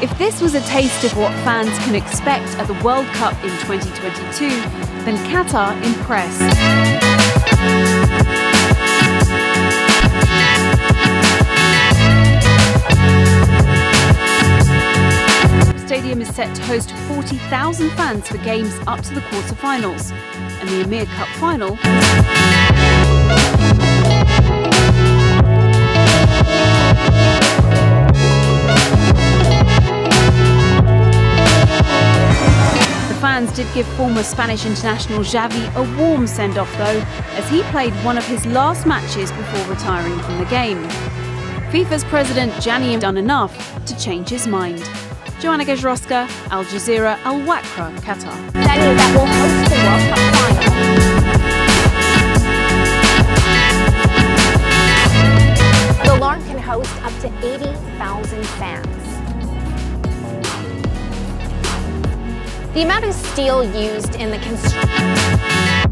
If this was a taste of what fans can expect at the World Cup in 2022, then Qatar impressed. The stadium is set to host 40,000 fans for games up to the quarter-finals, and the Emir Cup final fans did give former Spanish international Xavi a warm send-off though, as he played one of his last matches before retiring from the game. FIFA's president Gianni done enough to change his mind. Joanna Gajrowska, Al Jazeera, Al Wakra, Qatar. Venue that will host the World Cup final. The Larn can host up to 80,000 fans. The amount of steel used in the construction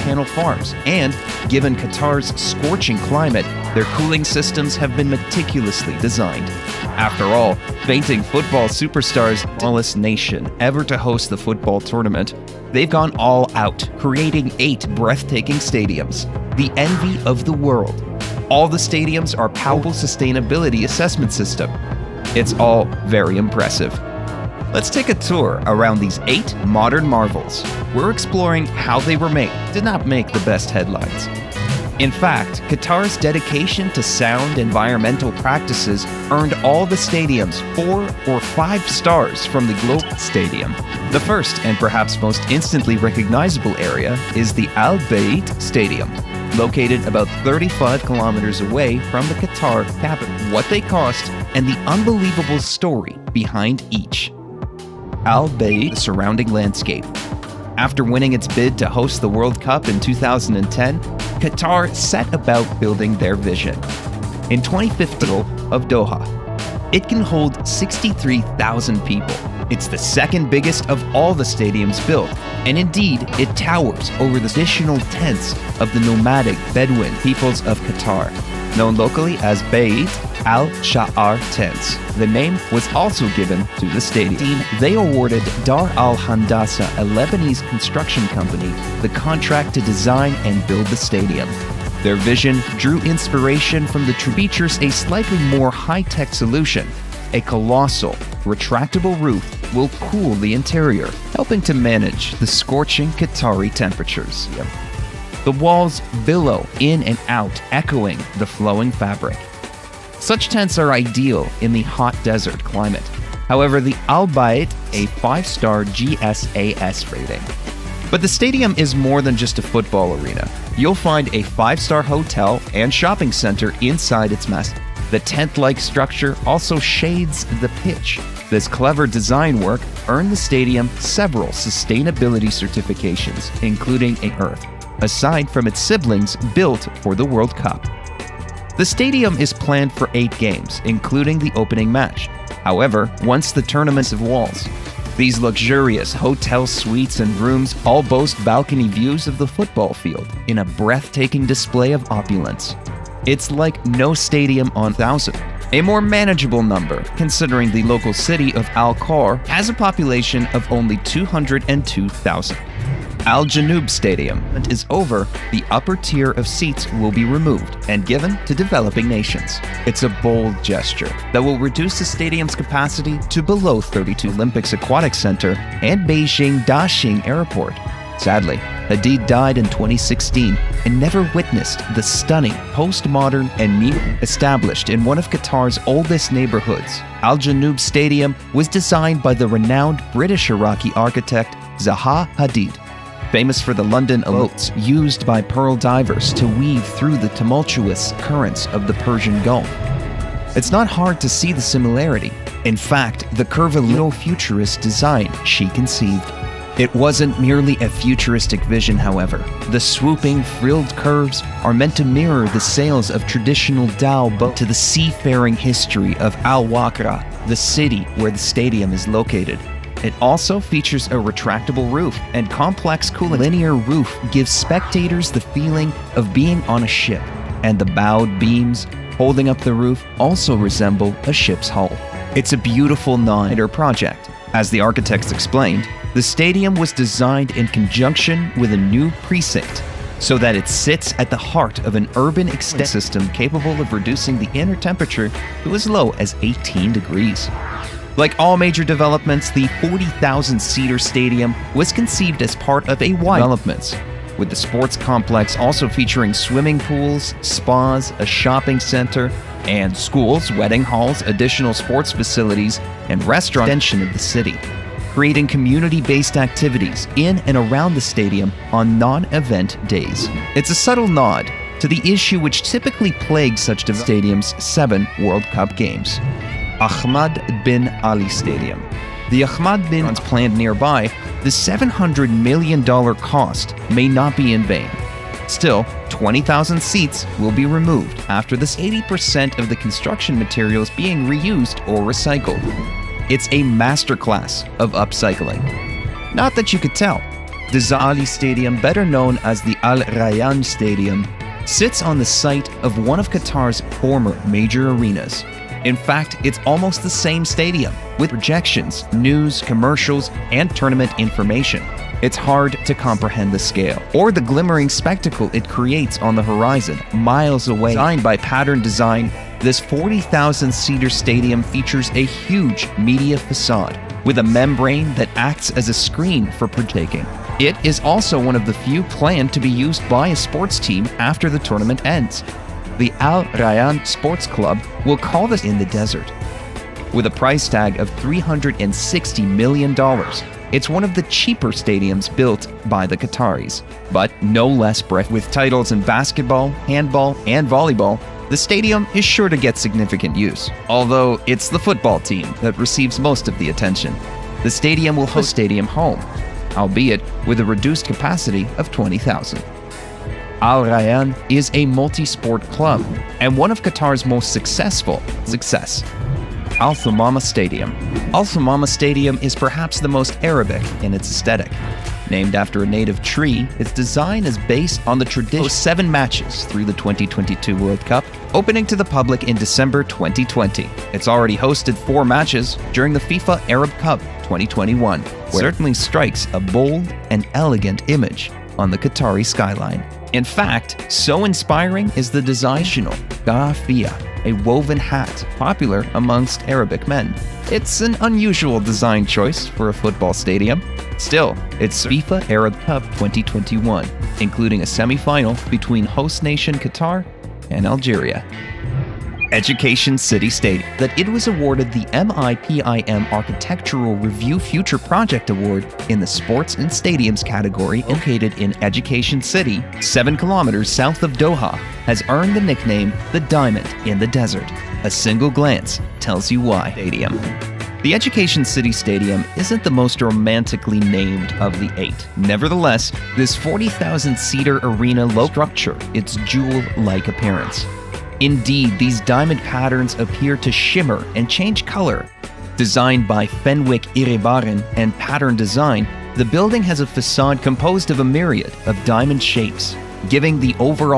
panel farms, and given Qatar's scorching climate, their cooling systems have been meticulously designed. After all, fainting football superstars, the smallest nation ever to host the football tournament, they've gone all out, creating 8 breathtaking stadiums, the envy of the world. All the stadiums are powerful sustainability assessment system. It's all very impressive. Let's take a tour around these 8 modern marvels. We're exploring how they were made. Did not make the best headlines. In fact, Qatar's dedication to sound environmental practices earned all the stadiums 4 or 5 stars from the Global Stadium. The first and perhaps most instantly recognizable area is the Al Bayt Stadium, located about 35 kilometers away from the Qatar capital. What they cost and the unbelievable story behind each. Al Bayt, the surrounding landscape. After winning its bid to host the World Cup in 2010, Qatar set about building their vision. In 2015 of Doha, it can hold 63,000 people. It's the second biggest of all the stadiums built, and indeed, it towers over the traditional tents of the nomadic Bedouin peoples of Qatar, known locally as Bayt al-Sha'ar tents. The name was also given to the stadium. They awarded Dar al-Handasa, a Lebanese construction company, the contract to design and build the stadium. Their vision drew inspiration from the features a slightly more high-tech solution. A colossal, retractable roof will cool the interior, helping to manage the scorching Qatari temperatures. The walls billow in and out, echoing the flowing fabric. Such tents are ideal in the hot desert climate. However, the Al Bayt, a 5-star GSAS rating. But the stadium is more than just a football arena. You'll find a 5-star hotel and shopping center inside its mass. The tent-like structure also shades the pitch. This clever design work earned the stadium several sustainability certifications, including a Earth, aside from its siblings built for the World Cup. The stadium is planned for 8 games, including the opening match. However, once the tournament's of walls, these luxurious hotel suites and rooms all boast balcony views of the football field in a breathtaking display of opulence. It's like no stadium on 1,000. A more manageable number, considering the local city of Al-Khor has a population of only 202,000. Al Janoub Stadium is over, the upper tier of seats will be removed and given to developing nations. It's a bold gesture that will reduce the stadium's capacity to below 32. Olympics Aquatic Center and Beijing Daxing Airport. Sadly, Hadid died in 2016 and never witnessed the stunning postmodern and established in one of Qatar's oldest neighborhoods. Al Janoub Stadium was designed by the renowned British-Iraqi architect Zaha Hadid, famous for the London boats used by pearl divers to weave through the tumultuous currents of the Persian Gulf. It's not hard to see the similarity. In fact, the curvilinear futurist design she conceived. It wasn't merely a futuristic vision, however. The swooping, frilled curves are meant to mirror the sails of traditional dhow boats to the seafaring history of Al-Waqra, the city where the stadium is located. It also features a retractable roof and complex cooling. Linear roof gives spectators the feeling of being on a ship, and the bowed beams holding up the roof also resemble a ship's hull. It's a beautiful non-linear project. As the architects explained, the stadium was designed in conjunction with a new precinct so that it sits at the heart of an urban extension system capable of reducing the inner temperature to as low as 18 degrees. Like all major developments, the 40,000-seater stadium was conceived as part of a wide developments, with the sports complex also featuring swimming pools, spas, a shopping center, and schools, wedding halls, additional sports facilities, and restaurant extension of the city, creating community-based activities in and around the stadium on non-event days. It's a subtle nod to the issue which typically plagues such stadiums' 7 World Cup games. Ahmad bin Ali Stadium. The Ahmad bin Ali planned nearby, the $700 million cost may not be in vain. Still, 20,000 seats will be removed after this 80% of the construction materials being reused or recycled. It's a masterclass of upcycling. Not that you could tell. The Ali Stadium, better known as the Al Rayyan Stadium, sits on the site of one of Qatar's former major arenas. In fact, it's almost the same stadium, with projections, news, commercials, and tournament information. It's hard to comprehend the scale, or the glimmering spectacle it creates on the horizon, miles away. Designed by Pattern Design, This 40,000-seater stadium features a huge media facade with a membrane that acts as a screen for partaking. It is also one of the few planned to be used by a sports team after the tournament ends. The Al Rayyan Sports Club will call this in the desert. With a price tag of $360 million, it's one of the cheaper stadiums built by the Qataris, but no less breathtaking. With titles in basketball, handball, and volleyball, the stadium is sure to get significant use, although it's the football team that receives most of the attention. The stadium will host Stadium Home, albeit with a reduced capacity of 20,000. Al Rayyan is a multi-sport club and one of Qatar's most successful. Al Thumama Stadium. Al Thumama Stadium is perhaps the most Arabic in its aesthetic. Named after a native tree, its design is based on the traditional 7 matches through the 2022 World Cup, opening to the public in December 2020. It's already hosted 4 matches during the FIFA Arab Cup 2021, which certainly strikes a bold and elegant image on the Qatari skyline. In fact, so inspiring is the designational khalifa, a woven hat popular amongst Arabic men. It's an unusual design choice for a football stadium. Still, it's FIFA Arab Cup 2021, including a semi-final between host nation Qatar and Algeria. Education City Stadium. That it was awarded the MIPIM Architectural Review Future Project Award in the Sports and Stadiums category. Located in Education City, 7 kilometers south of Doha, has earned the nickname the Diamond in the Desert. A single glance tells you why. Stadium. The Education City Stadium isn't the most romantically named of the 8. Nevertheless, this 40,000-seater arena structure its jewel-like appearance. Indeed, these diamond patterns appear to shimmer and change color. Designed by Fenwick Iribarren and Pattern Design, the building has a facade composed of a myriad of diamond shapes, giving the overall